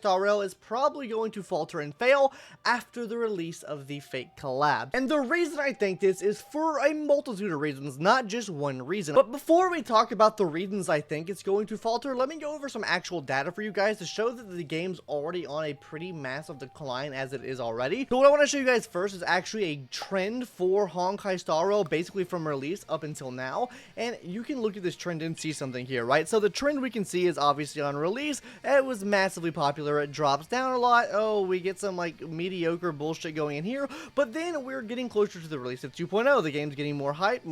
Star Rail is probably going to falter and fail after the release of the fake collab. And the reason I think this is for a multitude of reasons, not just one reason. But before we talk about the reasons I think it's going to falter, let me go over some actual data for you guys to show that the game's already on a pretty massive decline as it is already. So what I want to show you guys first is actually a trend for Honkai Star Rail, basically from release up until now. And you can look at this trend and see something here, right? So the trend we can see is obviously on release, it was massively popular. It drops down a lot. Oh, we get some like mediocre bullshit going in here, but then we're getting closer to the release of 2.0. The game's getting more hype,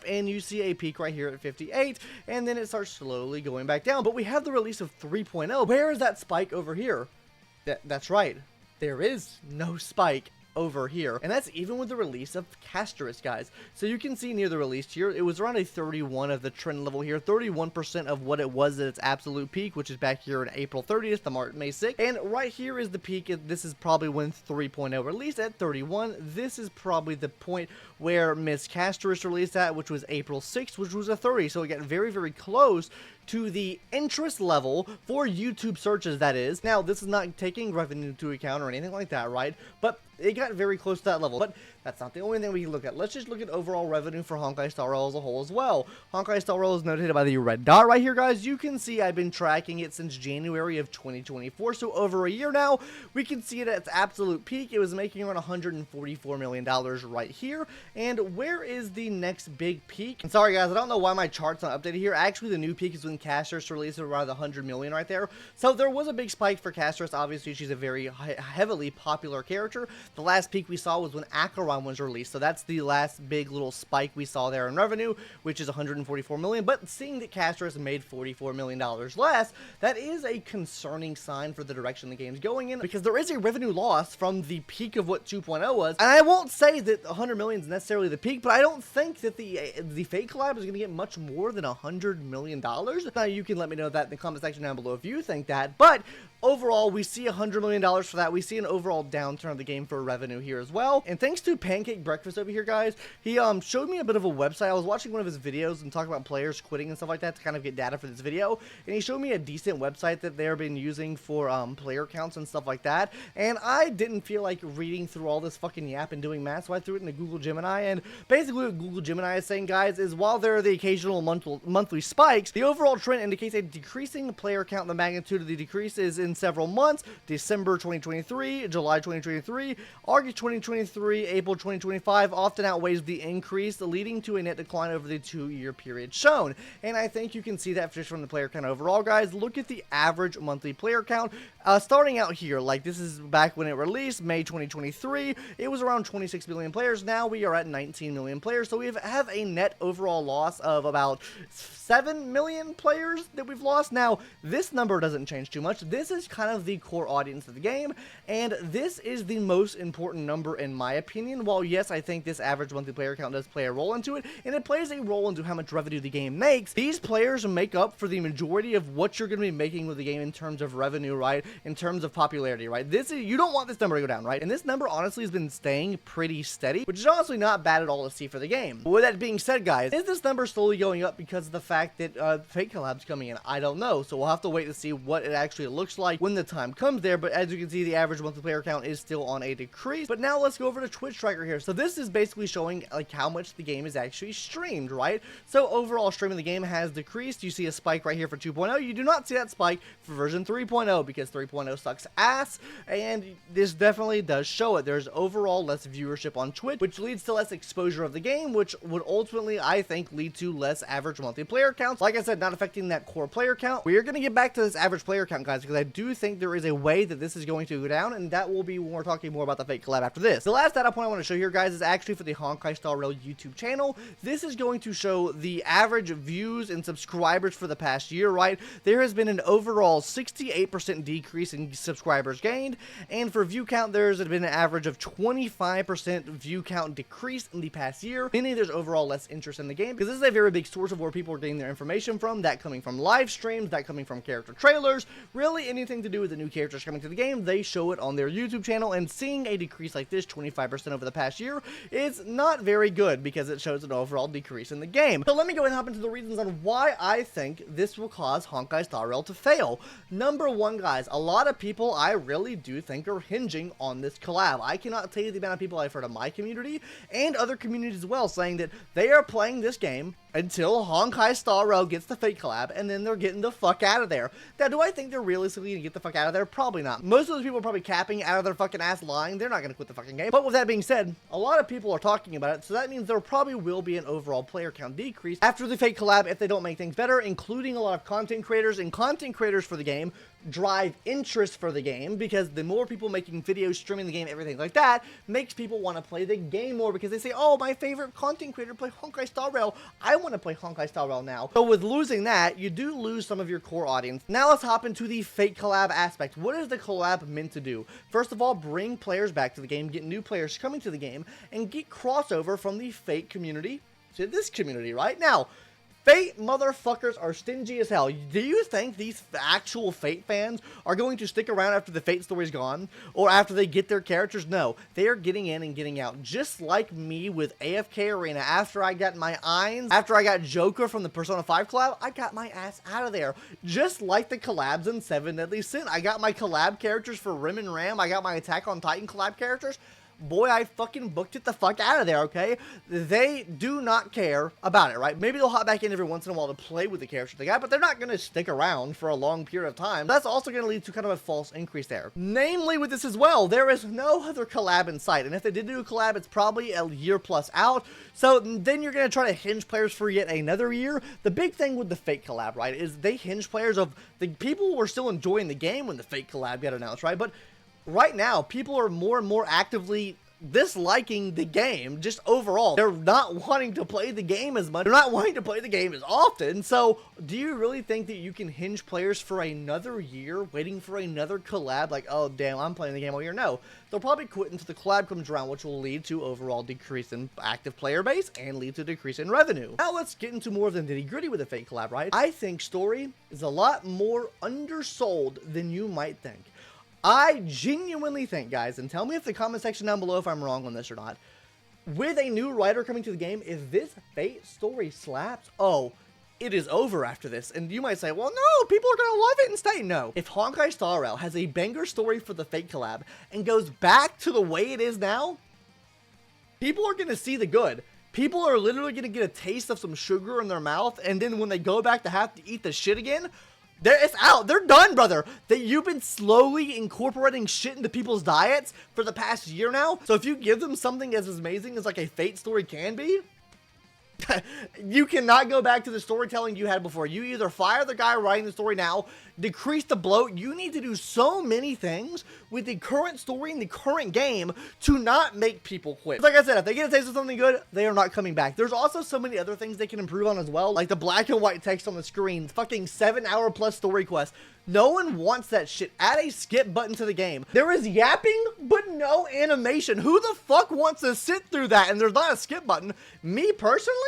and you see a peak right here at 58, and then it starts slowly going back down. But we have the release of 3.0. Where is that spike over here? That's right. There is no spike over here, and that's even with the release of Casterus, guys. So you can see near the release here, it was around a 31 of the trend level here, 31% of what it was at its absolute peak, which is back here on April 30th to May 6th, and right here is the peak. This is probably when 3.0 released at 31. This is probably the point where Miss Casterus released at, which was April 6th, which was a 30, so it got very, very close to the interest level for YouTube searches, that is. Now, this is not taking revenue into account or anything like that, right? But it got very close to that level. But that's not the only thing we can look at. Let's just look at overall revenue for Honkai Star Rail as a whole as well. Honkai Star Rail is noted by the red dot right here, guys. You can see I've been tracking it since January of 2024, so over a year now. We can see it at its absolute peak. It was making around $144 million right here. And where is the next big peak? And sorry, guys, I don't know why my chart's not updated here. Actually, the new peak is when Casterus released around the 100 million right there. So there was a big spike for Casterus. Obviously, she's a very heavily popular character. The last peak we saw was when Acheron was released, so that's the last big little spike we saw there in revenue, which is 144 million. But seeing that Casterus made $44 million less, that is a concerning sign for the direction the game's going in, because there is a revenue loss from the peak of what 2.0 was. And I won't say that 100 million is necessarily the peak, but I don't think that the fake collab is going to get much more than $100 million. Now, you can let me know that in the comment section down below if you think that, but overall, we see $100 million for that. We see an overall downturn of the game for revenue here as well. And thanks to Pancake Breakfast over here, guys, he showed me a bit of a website. I was watching one of his videos and talking about players quitting and stuff like that to kind of get data for this video. And he showed me a decent website that they've been using for player counts and stuff like that. And I didn't feel like reading through all this fucking yap and doing math, so I threw it into Google Gemini. And basically what Google Gemini is saying, guys, is while there are the occasional monthly spikes, the overall trend indicates a decreasing player count. The magnitude of the decrease is in several months: December 2023, July 2023, August 2023, April 2025 often outweighs the increase, leading to a net decline over the 2-year period shown. And I think you can see that just from the player count overall, guys. Look at the average monthly player count. Starting out here, like this is back when it released, May 2023, it was around 26 million players. Now we are at 19 million players, so we have a net overall loss of about 7 million players that we've lost. Now, this number doesn't change too much. This is kind of the core audience of the game, and this is the most important number in my opinion. While yes, I think this average monthly player count does play a role into it, and it plays a role into how much revenue the game makes, these players make up for the majority of what you're going to be making with the game in terms of revenue, right? In terms of popularity, right? You don't want this number to go down, right? And this number honestly has been staying pretty steady, which is honestly not bad at all to see for the game. But with that being said, guys, is this number slowly going up because of the fact that fake collab's coming in? I don't know, so we'll have to wait to see what it actually looks like when the time comes there. But as you can see, the average monthly player count is still on a decrease. But now let's go over to Twitch Tracker here. So this is basically showing like how much the game is actually streamed, right? So overall streaming the game has decreased. You see a spike right here for 2.0. You do not see that spike for version 3.0 because 3.0 sucks ass, and this definitely does show it. There's overall less viewership on Twitch, which leads to less exposure of the game, which would ultimately, I think, lead to less average monthly player counts. Like I said, not affecting that core player count. We are going to get back to this average player count, guys, because I do think there is a way that this is going to go down, and that will be when we're talking more about the fake collab after this. The last data point I want to show here, guys, is actually for the Honkai Star Rail YouTube channel. This is going to show the average views and subscribers for the past year, right? There has been an overall 68% decrease in subscribers gained, and for view count, there's been an average of 25% view count decrease in the past year, meaning there's overall less interest in the game, because this is a very big source of where people are getting their information from, that coming from live streams, that coming from character trailers, really anything to do with the new characters coming to the game, they show it on their YouTube channel. And seeing a decrease like this, 25% over the the past year is not very good because it shows an overall decrease in the game. So let me go and hop into the reasons on why I think this will cause Honkai Star Rail to fail. Number one, guys, a lot of people I really do think are hinging on this collab. I cannot tell you the amount of people I've heard of my community and other communities as well saying that they are playing this game until Honkai Star Rail gets the fake collab, and then they're getting the fuck out of there. Now, do I think they're realistically gonna get the fuck out of there? Probably not. Most of those people are probably capping out of their fucking ass lying. They're not gonna quit the fucking game. But with that being said, a lot of people are talking about it, so that means there probably will be an overall player count decrease after the fake collab if they don't make things better, including a lot of content creators, and content creators for the game drive interest for the game, because the more people making videos, streaming the game, everything like that, makes people want to play the game more, because they say, oh, my favorite content creator played Honkai Star Rail, I want to play Honkai Star Rail now. So with losing that, you do lose some of your core audience. Now let's hop into the fake collab aspect. What is the collab meant to do? First of all, bring players back to the game, get new players coming to the game, and get crossover from the fake community to this community. Right now, Fate motherfuckers are stingy as hell. Do you think these actual Fate fans are going to stick around after the Fate story's gone? Or after they get their characters? No. They are getting in and getting out. Just like me with AFK Arena. After I got my Eins, after I got Joker from the Persona 5 collab, I got my ass out of there. Just like the collabs in 7 Deadly Sin. I got my collab characters for Rim and Ram. I got my Attack on Titan collab characters. Boy, I fucking booked it the fuck out of there, okay? They do not care about it, right? Maybe they'll hop back in every once in a while to play with the characters they got, but they're not going to stick around for a long period of time. That's also going to lead to kind of a false increase there. Namely with this as well, there is no other collab in sight, and if they did do a collab, it's probably a year plus out, so then you're going to try to hinge players for yet another year. The big thing with the fake collab, right, is they hinge players of the people who were still enjoying the game when the fake collab got announced, right? But right now, people are more and more actively disliking the game, just overall. They're not wanting to play the game as much. They're not wanting to play the game as often. So, do you really think that you can hinge players for another year, waiting for another collab? Like, oh, damn, I'm playing the game all year. No. They'll probably quit until the collab comes around, which will lead to overall decrease in active player base and lead to decrease in revenue. Now, let's get into more of the nitty-gritty with the fake collab, right? I think story is a lot more undersold than you might think. I genuinely think, guys, and tell me if the comment section down below if I'm wrong on this or not, with a new writer coming to the game, if this Fate story slaps, oh, it is over after this. And you might say, well, no, people are going to love it and stay. No. If Honkai Star Rail has a banger story for the Fate collab and goes back to the way it is now, people are going to see the good. People are literally going to get a taste of some sugar in their mouth, and then when they go back to have to eat the shit again, it's out. They're done, brother. That you've been slowly incorporating shit into people's diets for the past year now. So if you give them something as amazing as like a Fate story can be, you cannot go back to the storytelling you had before. You either fire the guy writing the story now, decrease the bloat. You need to do so many things with the current story and the current game to not make people quit. Like I said, if they get a taste of something good, they are not coming back. There's also so many other things they can improve on as well, like the black and white text on the screen, fucking 7-hour plus story quest. No one wants that shit. Add a skip button to the game. There is yapping, but no animation. Who the fuck wants to sit through that and there's not a skip button? Me personally,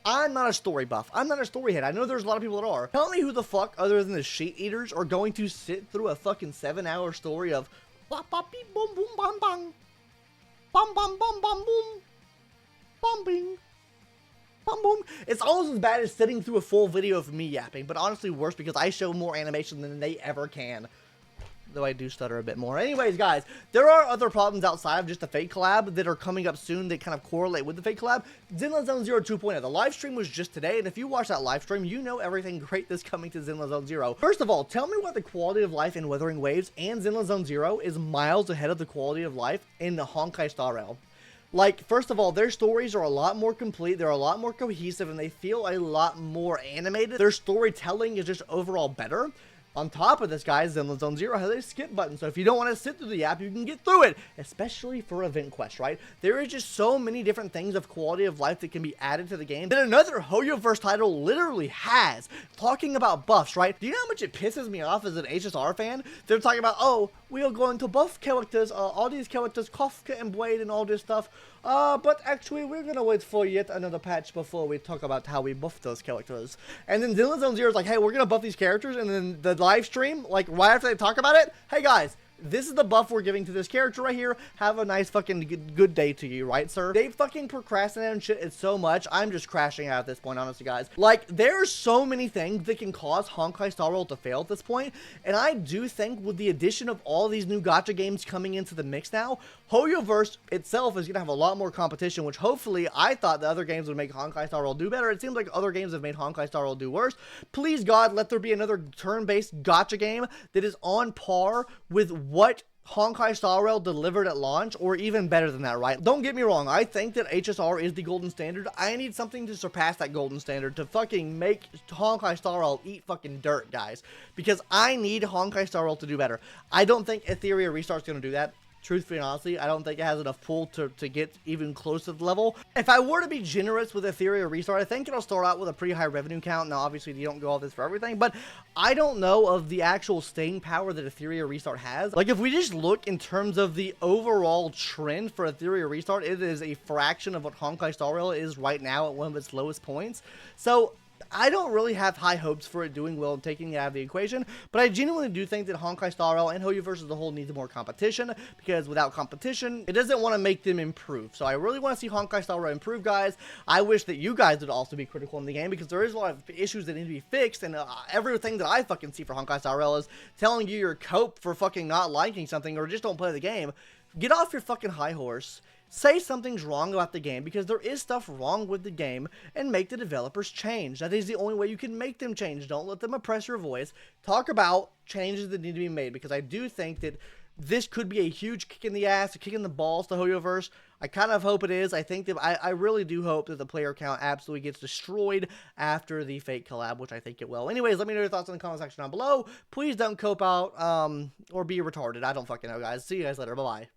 I'm not a story buff. I'm not a story head. I know there's a lot of people that are. Tell me who the fuck, other than the sheet eaters, are going to sit through a fucking 7-hour story of bop bop beep boom boom bam bang, bum bum bum bum boom, bum bing. Boom, boom. It's almost as bad as sitting through a full video of me yapping, but honestly worse because I show more animation than they ever can. Though I do stutter a bit more. Anyways, guys, there are other problems outside of just the Fate collab that are coming up soon that kind of correlate with the Fate collab. Zenless Zone Zero 2.0. The live stream was just today, and if you watch that live stream, you know everything great that's coming to Zenless Zone Zero. First of all, tell me what the quality of life in Wuthering Waves and Zenless Zone Zero is miles ahead of the quality of life in the Honkai Star Rail. Like, first of all, their stories are a lot more complete, they're a lot more cohesive, and they feel a lot more animated. Their storytelling is just overall better. On top of this, guys, Zenless Zone Zero has a skip button, so if you don't want to sit through the app, you can get through it, especially for event quests, right? There is just so many different things of quality of life that can be added to the game that another HoYoverse title literally has. Talking about buffs, right? Do you know how much it pisses me off as an HSR fan? They're talking about, oh, we are going to buff characters, all these characters, Kafka and Blade and all this stuff, but actually we're gonna wait for yet another patch before we talk about how we buff those characters. And then Zenless Zone Zero is like, hey, we're gonna buff these characters, and then the live stream, like right after they talk about it, hey guys, This is the buff we're giving to this character right here. Have a nice fucking good day to you, right, sir? They fucking procrastinate and shit so much. I'm just crashing out at this point, honestly, guys. Like, there's so many things that can cause Honkai Star Rail to fail at this point, and I do think with the addition of all these new gacha games coming into the mix now, Hoyoverse itself is gonna have a lot more competition, which hopefully I thought the other games would make Honkai Star Rail do better. It seems like other games have made Honkai Star Rail do worse. Please, God, let there be another turn-based gacha game that is on par with what Honkai Star Rail delivered at launch, or even better than that, right? Don't get me wrong, I think that HSR is the golden standard. I need something to surpass that golden standard to fucking make Honkai Star Rail eat fucking dirt, guys, because I need Honkai Star Rail to do better. I don't think Etheria Restart's gonna do that. Truthfully and honestly, I don't think it has enough pull to get even close to the level. If I were to be generous with Etheria Restart, I think it'll start out with a pretty high revenue count. Now, obviously, you don't go all this for everything, but I don't know of the actual staying power that Etheria Restart has. Like, if we just look in terms of the overall trend for Etheria Restart, it is a fraction of what Honkai Star Rail is right now at one of its lowest points. So I don't really have high hopes for it doing well and taking it out of the equation, but I genuinely do think that Honkai Star Rail and Hoyoverse as a whole needs more competition, because without competition, it doesn't want to make them improve. So I really want to see Honkai Star Rail improve, guys. I wish that you guys would also be critical in the game, because there is a lot of issues that need to be fixed, and everything that I fucking see for Honkai Star Rail is telling you your cope for fucking not liking something, or just don't play the game. Get off your fucking high horse. Say something's wrong about the game, because there is stuff wrong with the game, and make the developers change. That is the only way you can make them change. Don't let them oppress your voice. Talk about changes that need to be made, because I do think that this could be a huge kick in the ass, a kick in the balls to Hoyoverse. I kind of hope it is. I think that I really do hope that the player count absolutely gets destroyed after the Fate collab, which I think it will. Anyways, let me know your thoughts in the comment section down below. Please don't cope out or be retarded. I don't fucking know, guys. See you guys later. Bye-bye.